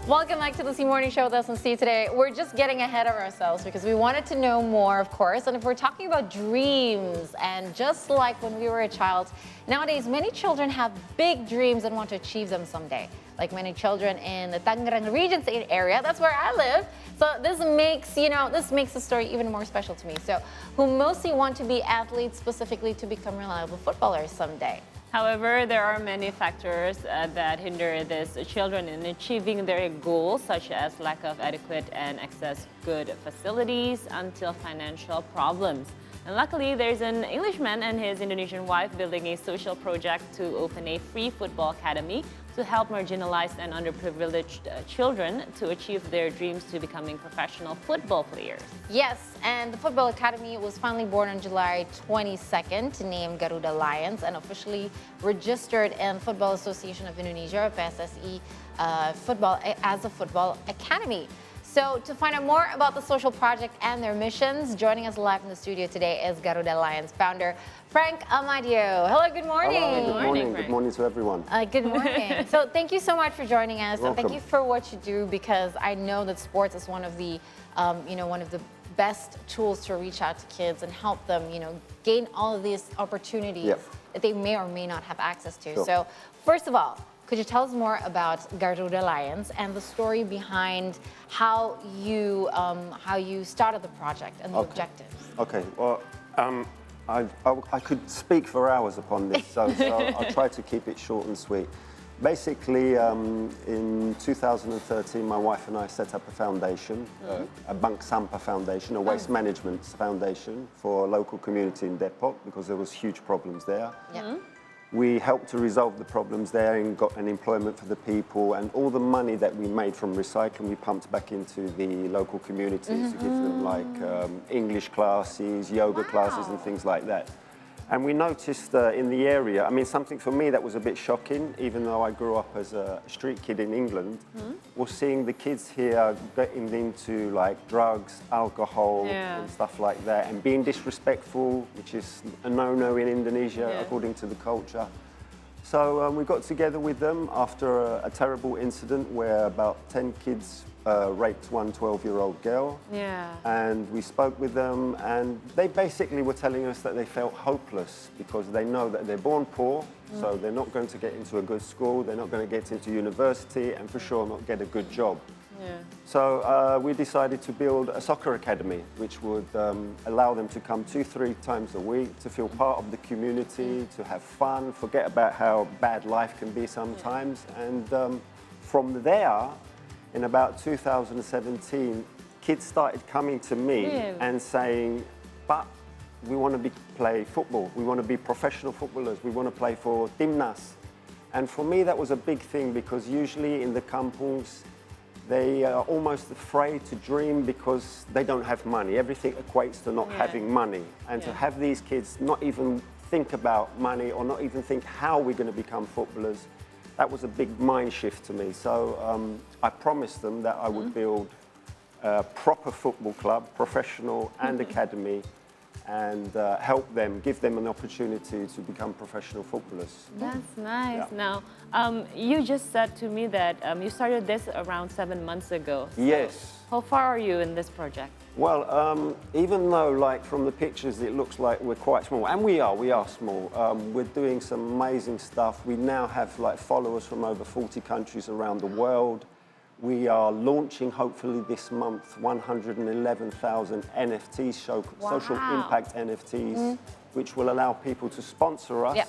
Welcome back to the C Morning Show with us on C today. We're just getting ahead of ourselves because we wanted to know more, of course. And if we're talking about dreams, and just like when we were a child, nowadays many children have big dreams and want to achieve them someday. Like many children in the Tangerang Regency area, that's where I live. So this makes the story even more special to me. So who mostly want to be athletes, specifically to become reliable footballers someday. However, there are many factors that hinder these children in achieving their goals, such as lack of adequate and access good facilities until financial problems. And luckily, there's an Englishman and his Indonesian wife building a social project to open a free football academy to help marginalized and underprivileged children to achieve their dreams to becoming professional football players. Yes, and the Football Academy was finally born on July 22nd, named Garuda Lions, and officially registered in Football Association of Indonesia, PSSI, as a football academy. So to find out more about the social project and their missions, joining us live in the studio today is Garuda Lions founder, Frank Amadio. Hello, good morning. Hello, good morning. Frank. Good morning to everyone. Good morning. So thank you so much for joining us. You're and thank welcome. you for what you do, because I know that sports is one of the best tools to reach out to kids and help them, gain all of these opportunities that they may or may not have access to. Sure. So first of all, could you tell us more about Garuda Lions and the story behind how you started the project and the objectives? Okay, well, I could speak for hours upon this, so I'll try to keep it short and sweet. Basically, in 2013, my wife and I set up a foundation, a Bank Sampah Foundation, a waste management foundation for a local community in Depok, because there was huge problems there. Yeah. We helped to resolve the problems there and got an employment for the people, and all the money that we made from recycling we pumped back into the local communities to give them like English classes, yoga classes and things like that. And we noticed in the area, I mean, something for me that was a bit shocking, even though I grew up as a street kid in England, was seeing the kids here getting into like drugs, alcohol and stuff like that, and being disrespectful, which is a no-no in Indonesia according to the culture. So we got together with them after a terrible incident where about 10 kids raped one 12-year-old girl. Yeah. And we spoke with them, and they basically were telling us that they felt hopeless because they know that they're born poor, so they're not going to get into a good school, they're not going to get into university, and for sure not get a good job. Yeah. So we decided to build a soccer academy, which would allow them to come 2-3 times a week, to feel part of the community, to have fun, forget about how bad life can be sometimes. And from there, in about 2017, kids started coming to me and saying, but we want to play football, we want to be professional footballers, we want to play for Timnas. And for me, that was a big thing, because usually in the kampungs, they are almost afraid to dream because they don't have money. Everything equates to not having money. And to have these kids not even think about money or not even think how we're going to become footballers, that was a big mind shift to me. So I promised them that I would build a proper football club, professional and academy, and help them, give them an opportunity to become professional footballers. That's nice. Yeah. Now, you just said to me that you started this around 7 months ago. So Yes. how far are you in this project? Well, even though, like, from the pictures, it looks like we're quite small, and we are small. We're doing some amazing stuff. We now have, like, followers from over 40 countries around the world. We are launching, hopefully this month, 111,000 NFTs, social impact NFTs, which will allow people to sponsor us. Yeah.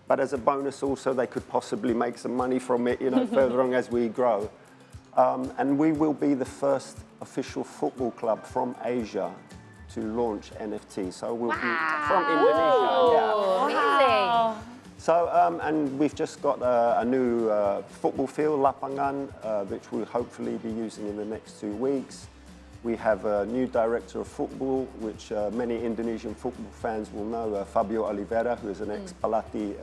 But as a bonus also, they could possibly make some money from it, further on as we grow. And we will be the first official football club from Asia to launch NFT. So we'll be from Indonesia. Yeah. Amazing. So, and we've just got a new football field, lapangan, which we'll hopefully be using in the next 2 weeks. We have a new director of football, which many Indonesian football fans will know, Fabio Oliveira, who is an ex-Pelatih,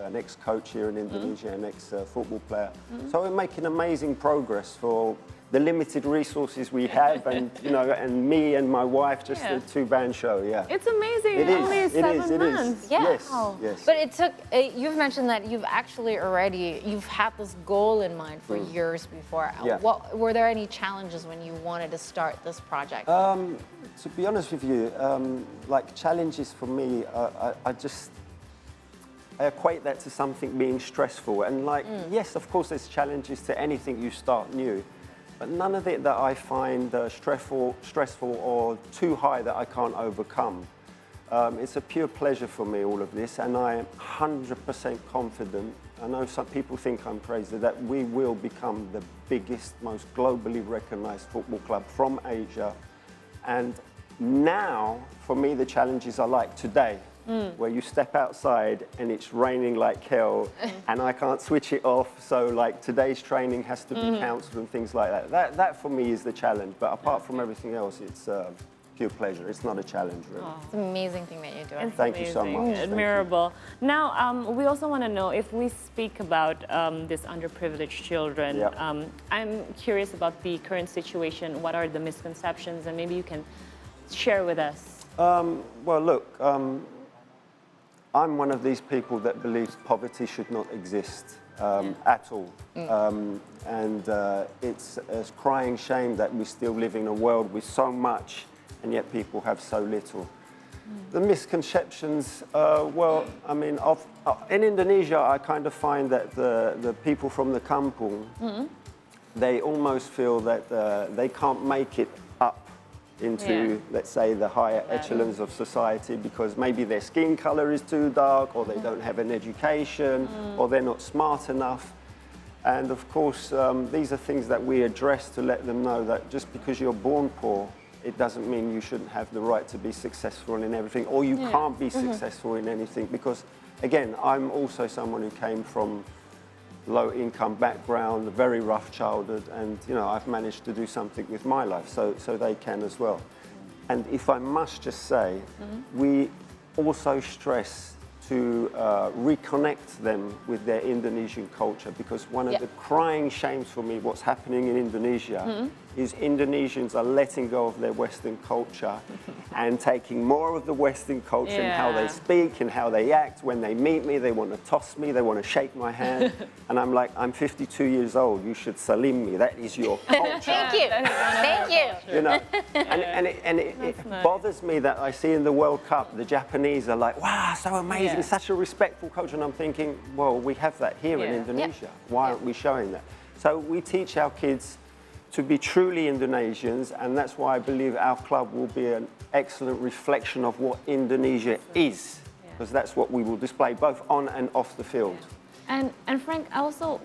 an ex-coach here in Indonesia, an ex-football player. So we're making amazing progress for the limited resources we have, and and me and my wife, just a two-band show. Yeah, It's amazing. it is. Only It 7 is. It months. is. Yeah. Yes. Wow. Yes. But it took, you've mentioned that you've actually already, you've had this goal in mind for years before. Yeah. Were there any challenges when you wanted to start this project? To be honest with you, like challenges for me, I equate that to something being stressful. And like, yes, of course, there's challenges to anything you start new, but none of it that I find stressful or too high that I can't overcome. It's a pure pleasure for me, all of this, and I am 100% confident. I know some people think I'm crazy, that we will become the biggest, most globally recognized football club from Asia. And now, for me, the challenges are like today, where you step outside and it's raining like hell and I can't switch it off. So like today's training has to be cancelled and things like that. That for me is the challenge. But apart from everything else, it's pure pleasure. It's not a challenge, really. It's an amazing thing that you're doing. Thank you so much. Thank you. Admirable. Now, we also want to know, if we speak about this underprivileged children, Yeah. I'm curious about the current situation. What are the misconceptions? And maybe you can share with us. Well, look, I'm one of these people that believes poverty should not exist at all. It's a crying shame that we still live in a world with so much and yet people have so little. The misconceptions, well, I mean, in Indonesia, I kind of find that the people from the kampung, they almost feel that they can't make it up into, let's say, the higher echelons of society because maybe their skin color is too dark, or they don't have an education, or they're not smart enough. And of course, these are things that we address to let them know that just because you're born poor, it doesn't mean you shouldn't have the right to be successful in everything, or you can't be successful in anything. Because, again, I'm also someone who came from low-income background, a very rough childhood, and I've managed to do something with my life, so they can as well. And if I must just say, we also stress to reconnect them with their Indonesian culture, because one of the crying shames for me, what's happening in Indonesia, is Indonesians are letting go of their Western culture and taking more of the Western culture in how they speak and how they act. When they meet me, they want to toss me, they want to shake my hand. And I'm like, I'm 52 years old, you should salim me, that is your culture. Thank you. Thank you. And it bothers me that I see in the World Cup, the Japanese are like, wow, so amazing, such a respectful culture. And I'm thinking, well, we have that here in Indonesia. Why aren't we showing that? So we teach our kids to be truly Indonesians, and that's why I believe our club will be an excellent reflection of what Indonesia is, because that's what we will display both on and off the field. And Frank, I also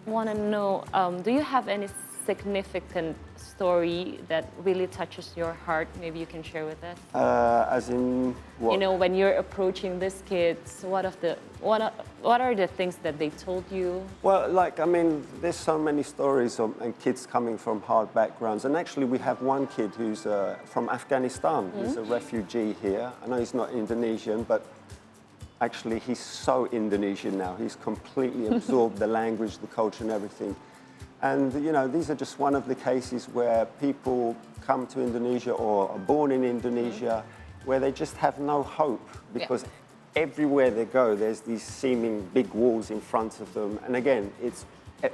want to know, do you have any significant story that really touches your heart? Maybe you can share with us. As in what? When you're approaching these kids, what are the things that they told you? Well, like, I mean, there's so many stories and kids coming from hard backgrounds. And actually, we have one kid who's from Afghanistan. He's a refugee here. I know he's not Indonesian, but actually, he's so Indonesian now. He's completely absorbed the language, the culture, and everything. And, these are just one of the cases where people come to Indonesia or are born in Indonesia where they just have no hope because everywhere they go, there's these seeming big walls in front of them. And again,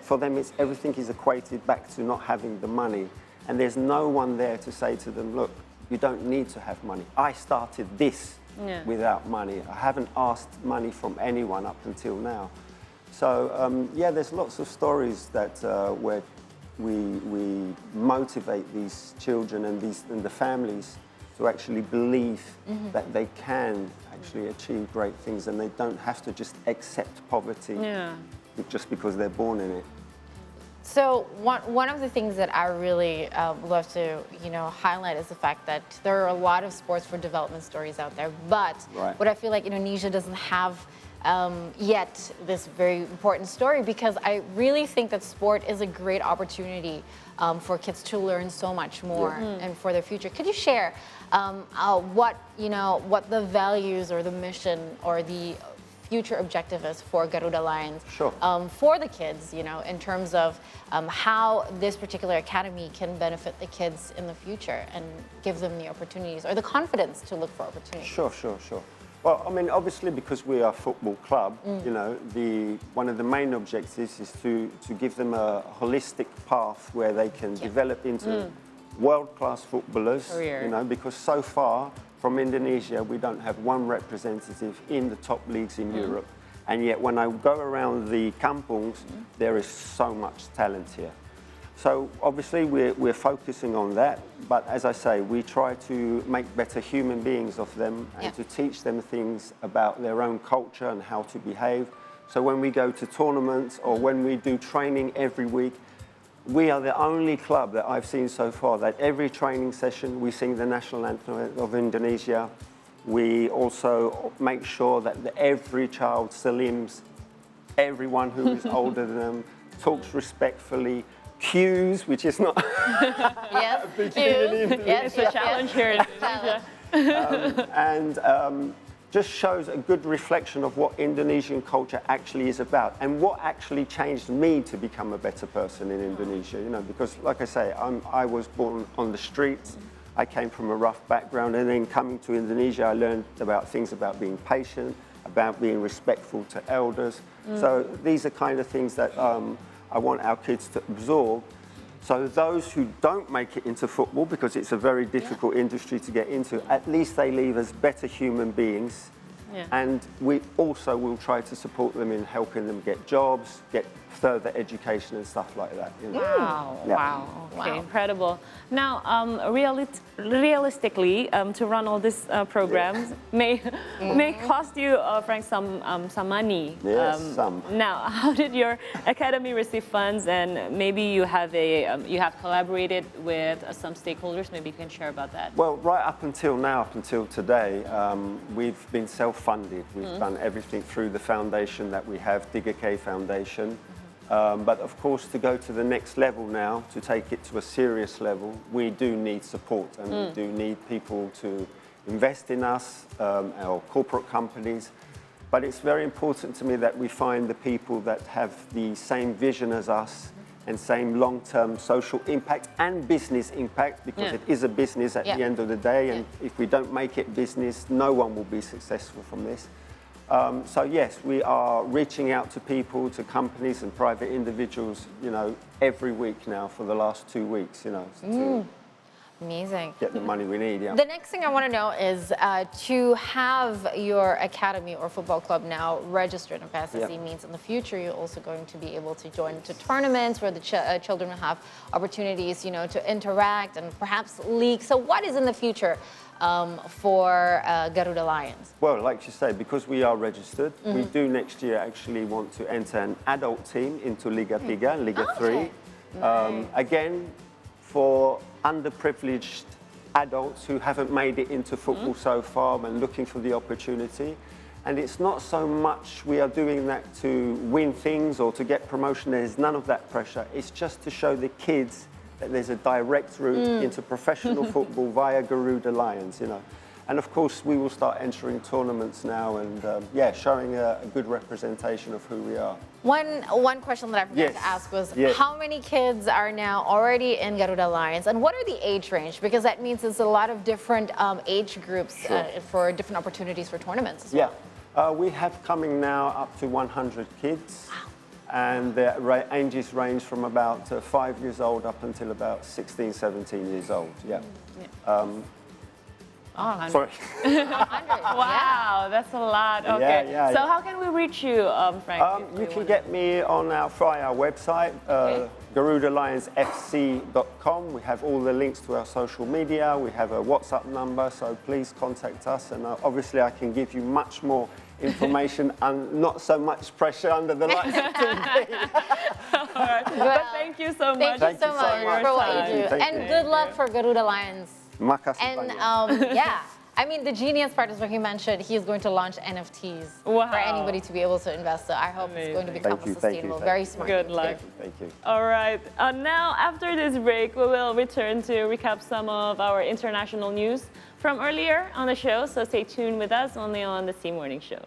for them, everything is equated back to not having the money. And there's no one there to say to them, look, you don't need to have money. I started this without money. I haven't asked money from anyone up until now. So, there's lots of stories that where we motivate these children and the families to actually believe that they can actually achieve great things and they don't have to just accept poverty just because they're born in it. So one of the things that I really love to highlight is the fact that there are a lot of sports for development stories out there, but what I feel like Indonesia doesn't have yet this very important story, because I really think that sport is a great opportunity for kids to learn so much more and for their future. Could you share what the values or the mission or the future objective is for Garuda Lions. Sure. For the kids, you know, in terms of how this particular academy can benefit the kids in the future and give them the opportunities or the confidence to look for opportunities. Sure. Well, I mean, obviously, because we are a football club, you know, one of the main objectives is to give them a holistic path where they can develop into world-class footballers. Career. You know, because so far from Indonesia, we don't have one representative in the top leagues in Europe, and yet when I go around the kampungs, there is so much talent here. So obviously we're focusing on that, but as I say, we try to make better human beings of them and to teach them things about their own culture and how to behave. So when we go to tournaments or when we do training every week, we are the only club that I've seen so far that every training session we sing the national anthem of Indonesia. We also make sure that every child salams everyone who is older than them, talks respectfully, cues, which is not Yes, It's a challenge here in Indonesia. and just shows a good reflection of what Indonesian culture actually is about and what actually changed me to become a better person in Indonesia, you know, because like I say, I was born on the streets, I came from a rough background, and then coming to Indonesia, I learned about things about being patient, about being respectful to elders. So these are kind of things that I want our kids to absorb. So those who don't make it into football, because it's a very difficult industry to get into, at least they leave as better human beings. Yeah. And we also will try to support them in helping them get jobs, get further education and stuff like that. You know? Wow, Yeah. wow, okay, Wow. incredible. Now, realistically, to run all these programs may cost you, Frank, some money. Yes, some. Now, how did your academy receive funds? And maybe you have collaborated with some stakeholders. Maybe you can share about that. Well, right up until now, up until today, we've been self-funded. We've done everything through the foundation that we have, Digake Foundation. But of course, to go to the next level now, to take it to a serious level, we do need support, and we do need people to invest in us, our corporate companies. But it's very important to me that we find the people that have the same vision as us and same long-term social impact and business impact, because it is a business at the end of the day, and if we don't make it business, no one will be successful from this. So yes, we are reaching out to people, to companies and private individuals, you know, every week now for the last 2 weeks, you know, to amazing. get the money we need. Yeah. The next thing I want to know is to have your academy or football club now registered in PSSI means in the future you're also going to be able to join to tournaments where the children will have opportunities, you know, to interact and perhaps league. So what is in the future for Garuda Lions? Well, like you say, because we are registered, we do next year actually want to enter an adult team into Liga 3 and Liga 3. Nice. Again, for underprivileged adults who haven't made it into football so far and looking for the opportunity. And it's not so much we are doing that to win things or to get promotion. There's none of that pressure. It's just to show the kids that there's a direct route into professional football via Garuda Lions, you know. And of course, we will start entering tournaments now and, showing a good representation of who we are. One question that I forgot to ask was, how many kids are now already in Garuda Lions, and what are the age range? Because that means there's a lot of different age groups for different opportunities for tournaments as well. We have coming now up to 100 kids. Wow. And their ages range from about 5 years old up until about 16, 17 years old. Yeah. Sorry. 100. Wow, that's a lot. Okay. So how can we reach you, Frank? You can get me on our website, garudalionsfc.com. We have all the links to our social media. We have a WhatsApp number, so please contact us. And obviously, I can give you much more information and not so much pressure under the lights of TV. All right. But thank you so much. Thank you so much for what you do. And good luck for Garuda Lions. Makasih And banyak. I mean, the genius part is where he mentioned he is going to launch NFTs for anybody to be able to invest. So I hope it's going to become sustainable. Very smart. Good luck. Thank you. All right. Now, after this break, we will return to recap some of our international news from earlier on the show. So stay tuned with us only on the C Morning Show.